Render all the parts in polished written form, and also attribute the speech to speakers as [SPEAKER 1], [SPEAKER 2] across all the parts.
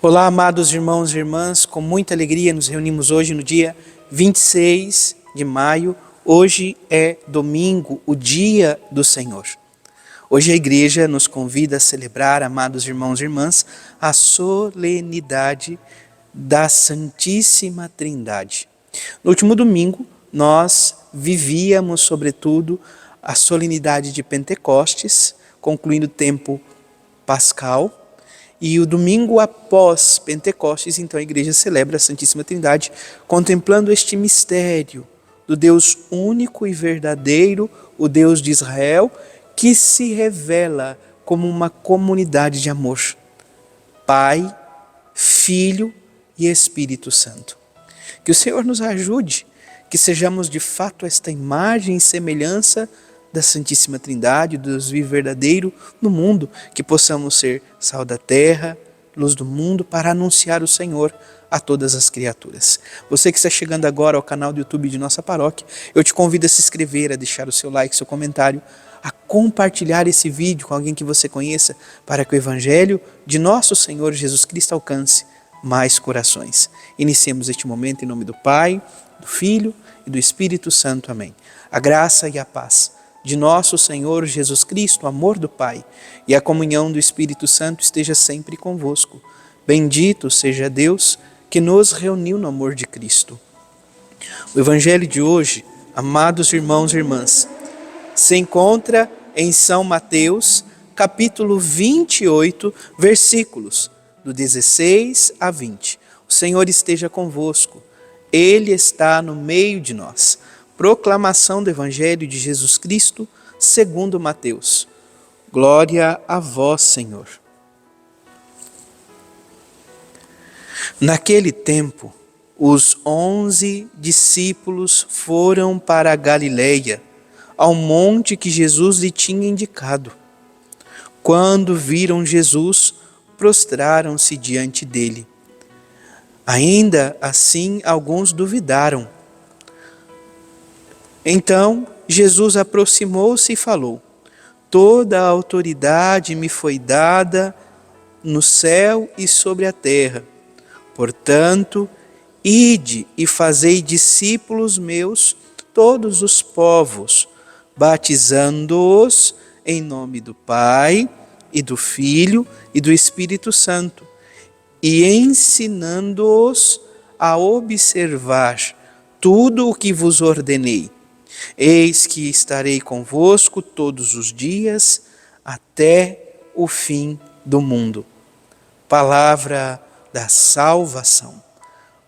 [SPEAKER 1] Olá, amados irmãos e irmãs, com muita alegria nos reunimos hoje no dia 26 de maio. Hoje é domingo, o dia do Senhor. Hoje a igreja nos convida a celebrar, amados irmãos e irmãs, a solenidade da Santíssima Trindade. No último domingo, nós vivíamos, sobretudo, a solenidade de Pentecostes, concluindo o tempo pascal. E o domingo após Pentecostes, então a igreja celebra a Santíssima Trindade, contemplando este mistério do Deus único e verdadeiro, o Deus de Israel, que se revela como uma comunidade de amor. Pai, Filho e Espírito Santo. Que o Senhor nos ajude, que sejamos de fato esta imagem e semelhança da Santíssima Trindade, do Deus vivo verdadeiro no mundo, que possamos ser sal da terra, luz do mundo, para anunciar o Senhor a todas as criaturas. Você que está chegando agora ao canal do YouTube de nossa paróquia, eu te convido a se inscrever, a deixar o seu like, seu comentário, a compartilhar esse vídeo com alguém que você conheça, para que o Evangelho de nosso Senhor Jesus Cristo alcance mais corações. Iniciemos este momento em nome do Pai, do Filho e do Espírito Santo. Amém. A graça e a paz de nosso Senhor Jesus Cristo, o amor do Pai e a comunhão do Espírito Santo esteja sempre convosco. Bendito seja Deus que nos reuniu no amor de Cristo. O Evangelho de hoje, amados irmãos e irmãs, se encontra em São Mateus, capítulo 28, versículos do 16 a 20. O Senhor esteja convosco, Ele está no meio de nós. Proclamação do Evangelho de Jesus Cristo, segundo Mateus. Glória a vós, Senhor. Naquele tempo, os 11 discípulos foram para a Galileia, ao monte que Jesus lhe tinha indicado. Quando viram Jesus, prostraram-se diante dele. Ainda assim, alguns duvidaram. Então, Jesus aproximou-se e falou: Toda a autoridade me foi dada no céu e sobre a terra. Portanto, ide e fazei discípulos meus todos os povos, batizando-os em nome do Pai e do Filho e do Espírito Santo, e ensinando-os a observar tudo o que vos ordenei. Eis que estarei convosco todos os dias, até o fim do mundo. Palavra da salvação.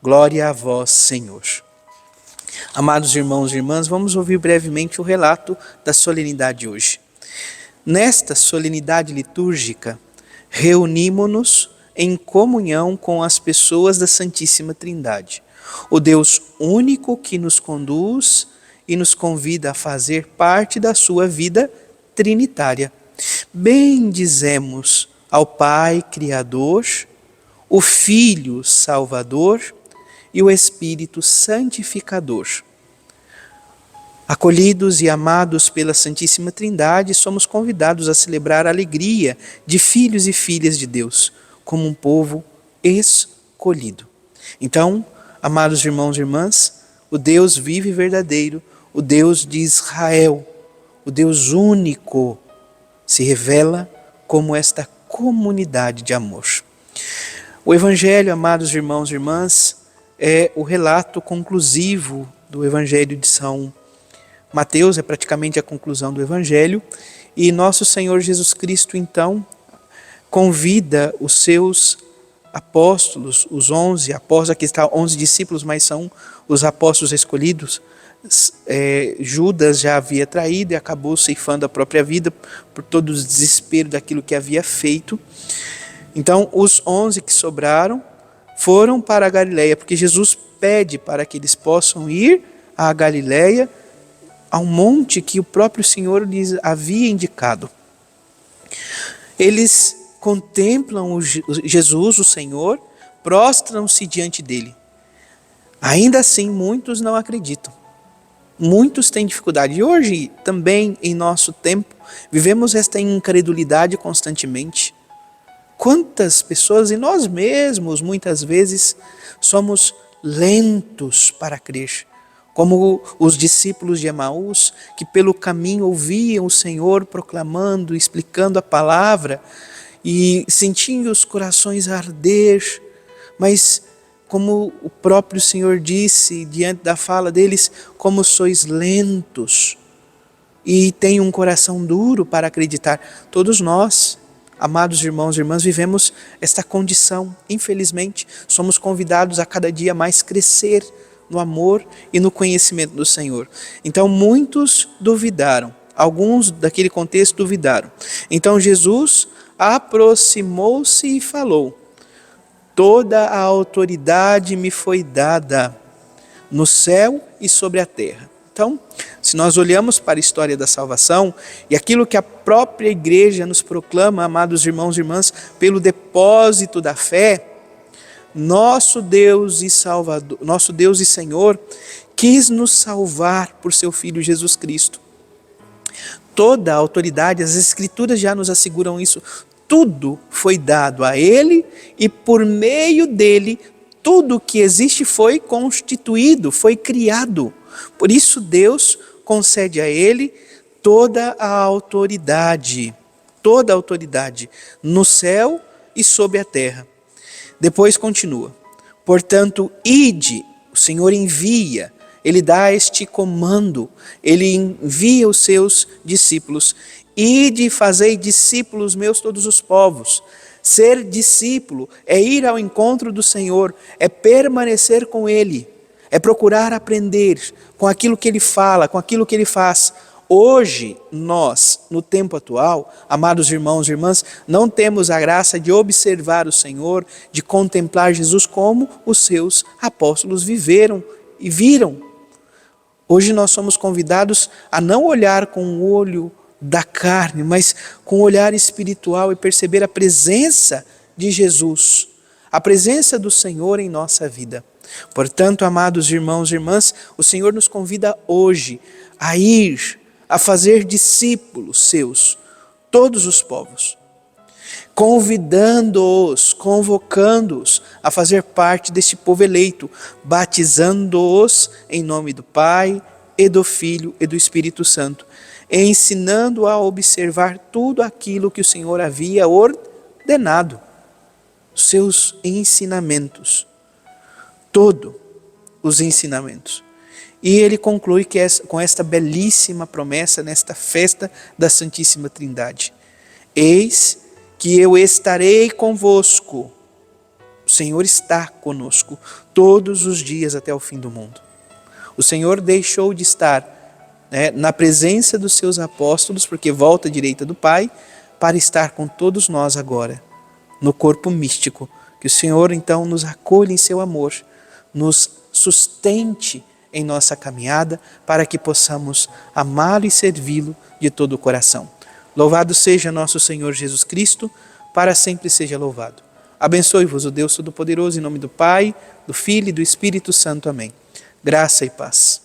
[SPEAKER 1] Glória a vós, Senhor. Amados irmãos e irmãs, vamos ouvir brevemente o relato da solenidade de hoje. Nesta solenidade litúrgica, reunimo-nos em comunhão com as pessoas da Santíssima Trindade, o Deus único que nos conduz e nos convida a fazer parte da sua vida trinitária. Bendizemos ao Pai Criador, o Filho Salvador e o Espírito Santificador. Acolhidos e amados pela Santíssima Trindade, somos convidados a celebrar a alegria de filhos e filhas de Deus, como um povo escolhido. Então, amados irmãos e irmãs, o Deus vivo e verdadeiro, o Deus de Israel, o Deus único, se revela como esta comunidade de amor. O Evangelho, amados irmãos e irmãs, é o relato conclusivo do Evangelho de São Mateus, é praticamente a conclusão do Evangelho, e nosso Senhor Jesus Cristo, então, convida os seus apóstolos, os 11 apóstolos, aqui está 11 discípulos, mas são os apóstolos escolhidos. Judas já havia traído e acabou ceifando a própria vida por todo o desespero daquilo que havia feito. Então, os 11 que sobraram foram para a Galileia, porque Jesus pede para que eles possam ir à Galileia, ao monte que o próprio Senhor lhes havia indicado. Eles contemplam Jesus, o Senhor, prostram-se diante dele. Ainda assim, muitos não acreditam. Muitos têm dificuldade. E hoje, também em nosso tempo, vivemos esta incredulidade constantemente. quantas pessoas, e nós mesmos muitas vezes, somos lentos para crer. Como os discípulos de Emaús, que pelo caminho ouviam o Senhor proclamando, explicando a palavra, e sentiam os corações arder, mas como o próprio Senhor disse, diante da fala deles, como sois lentos e têm um coração duro para acreditar. Todos nós, amados irmãos e irmãs, vivemos esta condição. Infelizmente, somos convidados a cada dia mais crescer no amor e no conhecimento do Senhor. Então muitos duvidaram, alguns daquele contexto duvidaram. Então Jesus aproximou-se e falou: toda a autoridade me foi dada no céu e sobre a terra. Então, se nós olhamos para a história da salvação e aquilo que a própria igreja nos proclama, amados irmãos e irmãs, pelo depósito da fé, nosso Deus e Salvador, nosso Deus e Senhor, quis nos salvar por seu Filho Jesus Cristo. Toda a autoridade, as Escrituras já nos asseguram isso, tudo foi dado a Ele e por meio dele, tudo que existe foi constituído, foi criado. Por isso Deus concede a Ele toda a autoridade no céu e sobre a terra. Depois continua: portanto, ide, o Senhor envia, Ele dá este comando, Ele envia os seus discípulos. Ide e fazei discípulos meus todos os povos. Ser discípulo é ir ao encontro do Senhor, é permanecer com Ele, é procurar aprender com aquilo que Ele fala, com aquilo que Ele faz. Hoje, nós, no tempo atual, amados irmãos e irmãs, não temos a graça de observar o Senhor, de contemplar Jesus como os seus apóstolos viveram e viram. Hoje nós somos convidados a não olhar com o olho da carne, mas com o olhar espiritual e perceber a presença de Jesus, a presença do Senhor em nossa vida. Portanto, amados irmãos e irmãs, o Senhor nos convida hoje a ir, a fazer discípulos seus, todos os povos, convidando-os, convocando-os a fazer parte deste povo eleito, batizando-os em nome do Pai e do Filho e do Espírito Santo, ensinando a observar tudo aquilo que o Senhor havia ordenado, seus ensinamentos, todos os ensinamentos. E ele conclui com esta belíssima promessa nesta festa da Santíssima Trindade: eis que eu estarei convosco, o Senhor está conosco todos os dias até o fim do mundo. O Senhor deixou de estar na presença dos seus apóstolos, porque volta à direita do Pai, para estar com todos nós agora, no corpo místico. Que o Senhor então nos acolha em seu amor, nos sustente em nossa caminhada, para que possamos amá-lo e servi-lo de todo o coração. Louvado seja nosso Senhor Jesus Cristo, para sempre seja louvado. Abençoe-vos o Deus Todo-Poderoso, em nome do Pai, do Filho e do Espírito Santo. Amém. Graça e paz.